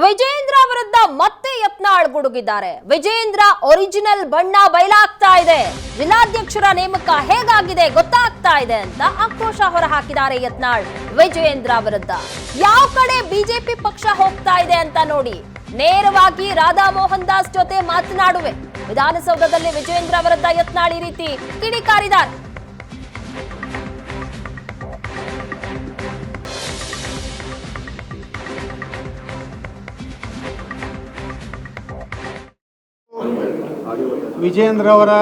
ವಿಜೇಂದ್ರ ವಿರುದ್ಧ ಮತ್ತೆ ಯತ್ನಾಳ್ ಗುಡುಗಿದ್ದಾರೆ. ವಿಜೇಂದ್ರ ಒರಿಜಿನಲ್ ಬಣ್ಣ ಬಯಲಾಗ್ತಾ ಇದೆ, ಜಿಲ್ಲಾಧ್ಯಕ್ಷರ ನೇಮಕ ಹೇಗಾಗಿದೆ ಗೊತ್ತಾಗ್ತಾ ಇದೆ ಅಂತ ಆಕ್ರೋಶ ಹೊರಹಾಕಿದ್ದಾರೆ ಯತ್ನಾಳ್. ವಿಜೇಂದ್ರ ವಿರುದ್ಧ ಯಾವ ಕಡೆ ಬಿಜೆಪಿ ಪಕ್ಷ ಹೋಗ್ತಾ ಇದೆ ಅಂತ ನೋಡಿ, ನೇರವಾಗಿ ರಾಧಾ ಮೋಹನ್ ದಾಸ್ ಜೊತೆ ಮಾತನಾಡುವೆ. ವಿಧಾನಸೌಧದಲ್ಲಿ ವಿಜೇಂದ್ರ ವಿರುದ್ಧ ಯತ್ನಾಳ್ ಈ ರೀತಿ ಕಿಡಿಕಾರಿದ್ದಾರೆ. ವಿಜೇಂದ್ರ ಅವರ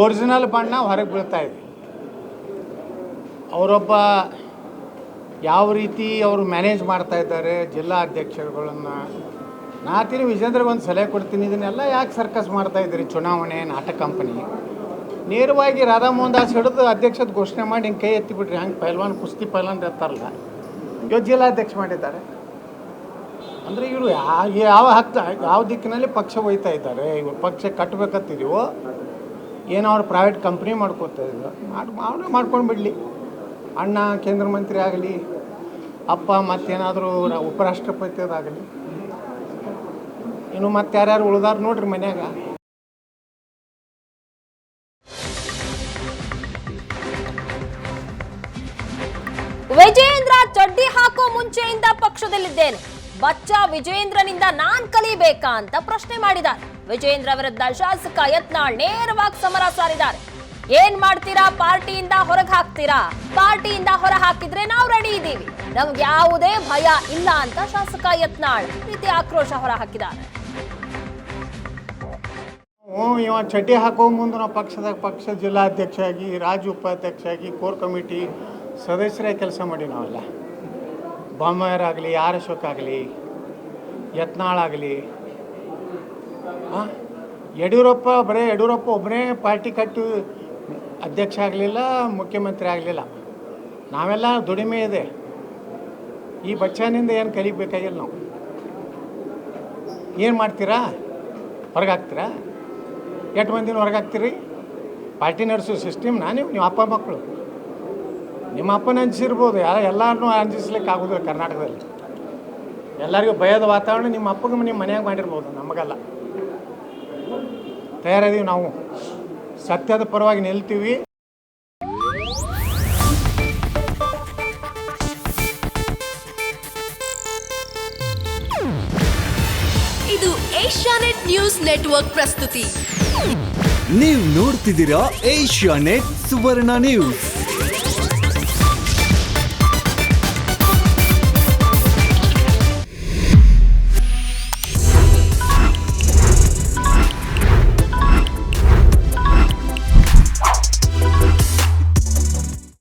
ಒರಿಜಿನಲ್ ಬಣ್ಣ ಹೊರಗೆ ಬೀಳ್ತಾ ಇದೆ. ಅವರೊಬ್ಬ ಯಾವ ರೀತಿ ಅವರು ಮ್ಯಾನೇಜ್ ಮಾಡ್ತಾ ಇದ್ದಾರೆ ಜಿಲ್ಲಾ ಅಧ್ಯಕ್ಷರುಗಳನ್ನು. ನಾತೀನಿ ವಿಜೇಂದ್ರಗೊಂದು ಸಲಹೆ ಕೊಡ್ತೀನಿ, ಇದನ್ನೆಲ್ಲ ಯಾಕೆ ಸರ್ಕಸ್ ಮಾಡ್ತಾ ಇದ್ದೀರಿ? ಚುನಾವಣೆ ನಾಟಕ ಕಂಪನಿ ನೇರವಾಗಿ ರಾಧಾ ಮೋಹನ್ ದಾಸ್ ಹಿಡಿದು ಅಧ್ಯಕ್ಷದ ಘೋಷಣೆ ಮಾಡಿ ಹಿಂಗೆ ಕೈ ಎತ್ತಿಬಿಟ್ರಿ. ಹಂಗೆ ಪೈಲ್ವಾನ್ ಕುಸ್ತಿ ಪೈಲ್ವಾನ್ ಇರ್ತಾರಲ್ಲ, ಇವತ್ತು ಜಿಲ್ಲಾಧ್ಯಕ್ಷ ಮಾಡಿದ್ದಾರೆ. ಅಂದರೆ ಇವರು ಯಾವ ದಿಕ್ಕಿನಲ್ಲಿ ಪಕ್ಷ ಒಯ್ತಾ ಇದ್ದಾರೆ? ಇವರು ಪಕ್ಷ ಕಟ್ಟಬೇಕಂತಿದೀವೋ ಏನೋ ಅವ್ರು ಪ್ರೈವೇಟ್ ಕಂಪ್ನಿ ಮಾಡ್ಕೋತಾ ಇದ್ರು, ಮಾಡ್ಕೊಂಡು ಬಿಡಲಿ. ಅಣ್ಣ ಕೇಂದ್ರ ಮಂತ್ರಿ ಆಗಲಿ, ಅಪ್ಪ ಮತ್ತೇನಾದರೂ ಉಪರಾಷ್ಟ್ರಪತಿಯದಾಗಲಿ, ಇನ್ನು ಮತ್ತೆ ಯಾರ್ಯಾರು ಉಳಿದಾರ ನೋಡ್ರಿ ಮನ್ಯಾಗ. ವಿಜೇಂದ್ರ ಚಡ್ಡಿ ಹಾಕೋ ಮುಂಚೆಯಿಂದ ಪಕ್ಷದಲ್ಲಿದ್ದೇನೆ, ಬಚ್ಚ ವಿಜೇಂದ್ರನಿಂದ ನಾನ್ ಕಲಿಬೇಕಾ ಅಂತ ಪ್ರಶ್ನೆ ಮಾಡಿದ್ದಾರೆ. ವಿಜೇಂದ್ರ ವಿರುದ್ಧ ಶಾಸಕ ಯತ್ನಾಳ್ ನೇರವಾಗಿ ಸಮರ ಸಾರಿದ್ದಾರೆ. ಏನ್ ಮಾಡ್ತೀರಾ? ಪಾರ್ಟಿಯಿಂದ ಹೊರಗೆ ಹಾಕ್ತೀರಾ? ಪಾರ್ಟಿಯಿಂದ ಹೊರ ಹಾಕಿದ್ರೆ ನಾವು ರೆಡಿ ಇದ್ದೀವಿ, ನಮ್ಗೆ ಯಾವುದೇ ಭಯ ಇಲ್ಲ ಅಂತ ಶಾಸಕ ಯತ್ನಾಳ್ ರೀತಿ ಆಕ್ರೋಶ ಹೊರ ಹಾಕಿದ್ದಾರೆ. ಇವ ಚಡ್ಡಿ ಹಾಕೋ ಮುಂದೆ ನಾವು ಪಕ್ಷ ಜಿಲ್ಲಾಧ್ಯಕ್ಷ ಆಗಿ, ರಾಜ್ಯ ಉಪಾಧ್ಯಕ್ಷ ಆಗಿ, ಕೋರ್ ಕಮಿಟಿ ಸದಸ್ಯರೇ ಕೆಲಸ ಮಾಡಿ ನಾವೆಲ್ಲ. ಬೊಮ್ಮಾಯರಾಗಲಿ, ಆರ್ ಅಶೋಕ್ ಆಗಲಿ, ಯತ್ನಾಳ್ ಆಗಲಿ, ಯಡಿಯೂರಪ್ಪ ಒಬ್ಬನೇ ಪಾರ್ಟಿ ಕಟ್ಟಿ ಅಧ್ಯಕ್ಷ ಆಗಲಿಲ್ಲ, ಮುಖ್ಯಮಂತ್ರಿ ಆಗಲಿಲ್ಲ. ನಾವೆಲ್ಲ ದುಡಿಮೆ ಇದೆ. ಈ ಬಚ್ಚನಿಂದ ಏನು ಕಲಿಬೇಕಾಗಿಲ್ಲ. ನಾವು ಏನು ಮಾಡ್ತೀರಾ? ಹೊರಗೆ ಹಾಕ್ತೀರಾ? ಎಷ್ಟು ಮಂದಿನ ಹೊರಗೆ ಹಾಕ್ತೀರಿ? ಪಾರ್ಟಿ ನಡೆಸೋ ಸಿಸ್ಟಮ್ನ ನೀವು ಅಪ್ಪ ಮಕ್ಕಳು. ನಿಮ್ಮ ಅಪ್ಪನ ಅಂಜಿಸಿರ್ಬೋದು, ಎಲ್ಲರನ್ನೂ ಅಂಜಿಸ್ಲಿಕ್ಕೆ ಆಗೋದಿಲ್ಲ ಕರ್ನಾಟಕದಲ್ಲಿ. ಎಲ್ಲರಿಗೂ ಭಯದ ವಾತಾವರಣ ನಿಮ್ಮ ಅಪ್ಪಗೆ ನಿಮ್ಮ ಮನೆಯಾಗ ಮಾಡಿರ್ಬೋದು, ನಮಗಲ್ಲ. ತಯಾರಿದ್ದೀವಿ ನಾವು, ಸತ್ಯದ ಪರವಾಗಿ ನಿಲ್ತೀವಿ. ಇದು ಏಷ್ಯಾನೆಟ್ ನ್ಯೂಸ್ ನೆಟ್ವರ್ಕ್ ಪ್ರಸ್ತುತಿ. ನೀವು ನೋಡ್ತಿದ್ದೀರಾ ಏಷ್ಯಾನೆಟ್ ಸುವರ್ಣ ನ್ಯೂಸ್.